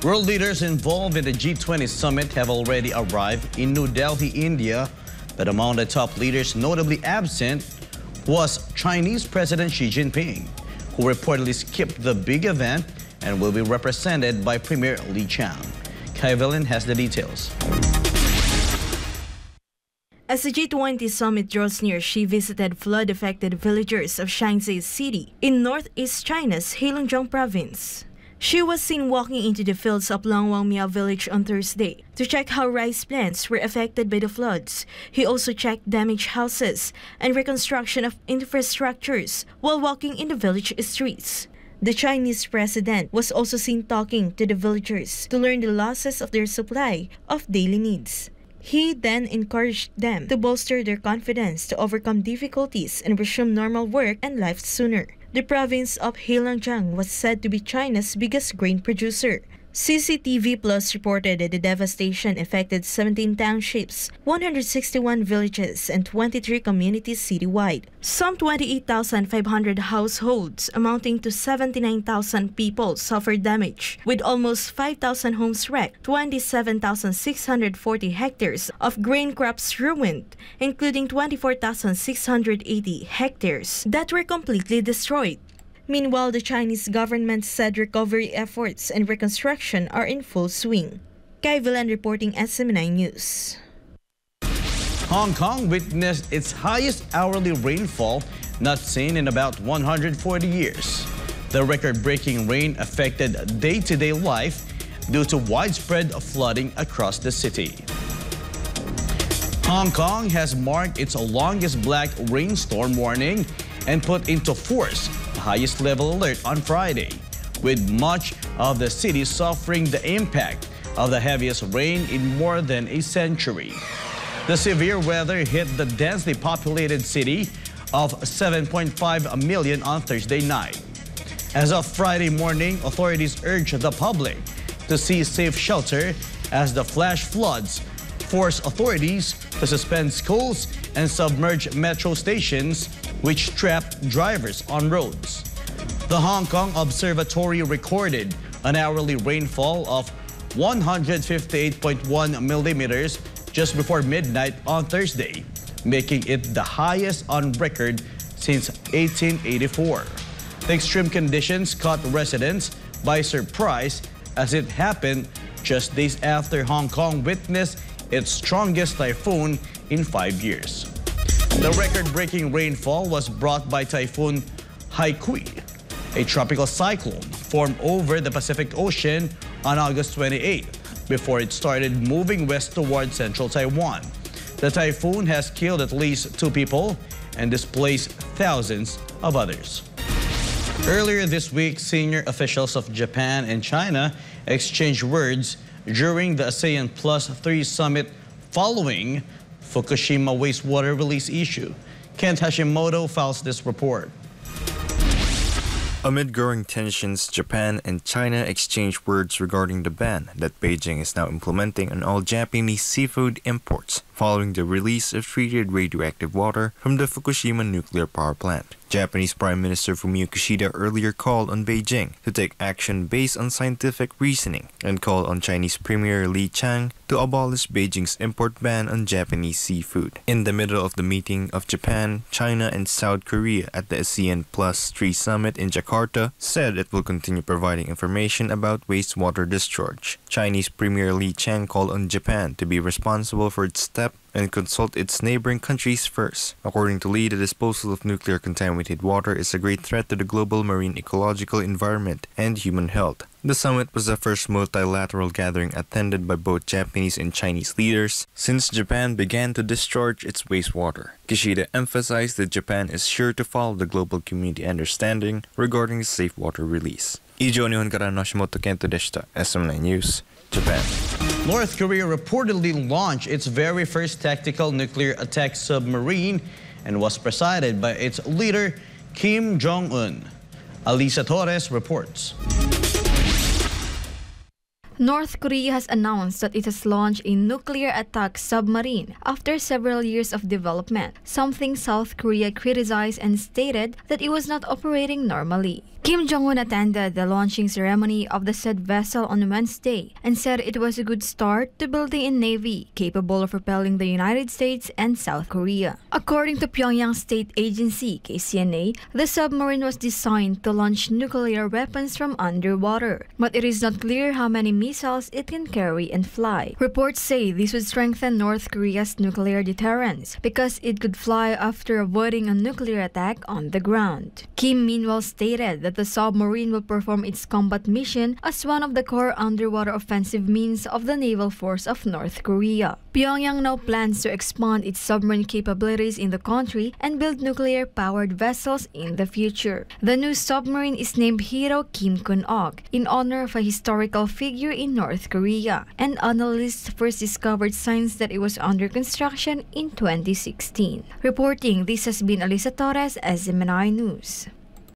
World leaders involved in the G20 summit have already arrived in New Delhi, India, but among the top leaders notably absent was Chinese President Xi Jinping, who reportedly skipped the big event and will be represented by Premier Li Chiang. Kai Vilan has the details. As the G20 summit draws near, Xi visited flood-affected villagers of Shaanxi City in northeast China's Heilongjiang province. Xi was seen walking into the fields of Langwangmiao village on Thursday to check how rice plants were affected by the floods. He also checked damaged houses and reconstruction of infrastructures while walking in the village streets. The Chinese president was also seen talking to the villagers to learn the losses of their supply of daily needs. He then encouraged them to bolster their confidence to overcome difficulties and resume normal work and life sooner. The province of Heilongjiang was said to be China's biggest grain producer. CCTV Plus reported that the devastation affected 17 townships, 161 villages, and 23 communities citywide. Some 28,500 households, amounting to 79,000 people, suffered damage, with almost 5,000 homes wrecked, 27,640 hectares of grain crops ruined, including 24,680 hectares that were completely destroyed. Meanwhile, the Chinese government said recovery efforts and reconstruction are in full swing. Kai Vilan reporting SMNI News. Hong Kong witnessed its highest hourly rainfall not seen in about 140 years. The record-breaking rain affected day-to-day life due to widespread flooding across the city. Hong Kong has marked its longest black rainstorm warning and put into force the highest level alert on Friday, with much of the city suffering the impact of the heaviest rain in more than a century. The severe weather hit the densely populated city of 7.5 million on Thursday night. As of Friday morning, authorities urged the public to seek safe shelter as the flash floods forced authorities to suspend schools and submerge metro stations, which trapped drivers on roads. The Hong Kong Observatory recorded an hourly rainfall of 158.1 millimeters just before midnight on Thursday, making it the highest on record since 1884. The extreme conditions caught residents by surprise as it happened just days after Hong Kong witnessed its strongest typhoon in 5 years. The record-breaking rainfall was brought by Typhoon Haikui, a tropical cyclone formed over the Pacific Ocean on August 28 before it started moving west toward central Taiwan. The typhoon has killed at least 2 people and displaced thousands of others. Earlier this week, senior officials of Japan and China exchanged words during the ASEAN Plus 3 summit following Fukushima wastewater release issue. Kent Hashimoto files this report. Amid growing tensions, Japan and China exchanged words regarding the ban that Beijing is now implementing on all Japanese seafood imports following the release of treated radioactive water from the Fukushima nuclear power plant. Japanese Prime Minister Fumio Kishida earlier called on Beijing to take action based on scientific reasoning and called on Chinese Premier Li Chiang to abolish Beijing's import ban on Japanese seafood. In the middle of the meeting of Japan, China, and South Korea at the ASEAN Plus 3 summit in Jakarta said it will continue providing information about wastewater discharge. Chinese Premier Li Chiang called on Japan to be responsible for its step and consult its neighboring countries first. According to Li, the disposal of nuclear contaminated water is a great threat to the global marine ecological environment and human health. The summit was the first multilateral gathering attended by both Japanese and Chinese leaders since Japan began to discharge its wastewater. Kishida emphasized that Japan is sure to follow the global community understanding regarding the safe water release. Ijo Nihon kara Noshimoto Kento deshita. SMNI News, Japan. North Korea reportedly launched its very first tactical nuclear attack submarine and was presided by its leader, Kim Jong-un. Alisa Torres reports. North Korea has announced that it has launched a nuclear attack submarine after several years of development, something South Korea criticized and stated that it was not operating normally. Kim Jong-un attended the launching ceremony of the said vessel on Wednesday and said it was a good start to building a navy capable of repelling the United States and South Korea. According to Pyongyang State Agency (KCNA), the submarine was designed to launch nuclear weapons from underwater, but it is not clear how many missiles it can carry and fly. Reports say this would strengthen North Korea's nuclear deterrence because it could fly after avoiding a nuclear attack on the ground. Kim meanwhile stated that the submarine will perform its combat mission as one of the core underwater offensive means of the naval force of North Korea. Pyongyang now plans to expand its submarine capabilities in the country and build nuclear-powered vessels in the future. The new submarine is named Hero Kim Kun-ok in honor of a historical figure in North Korea, and analysts first discovered signs that it was under construction in 2016. Reporting, this has been Alisa Torres, SMNI News.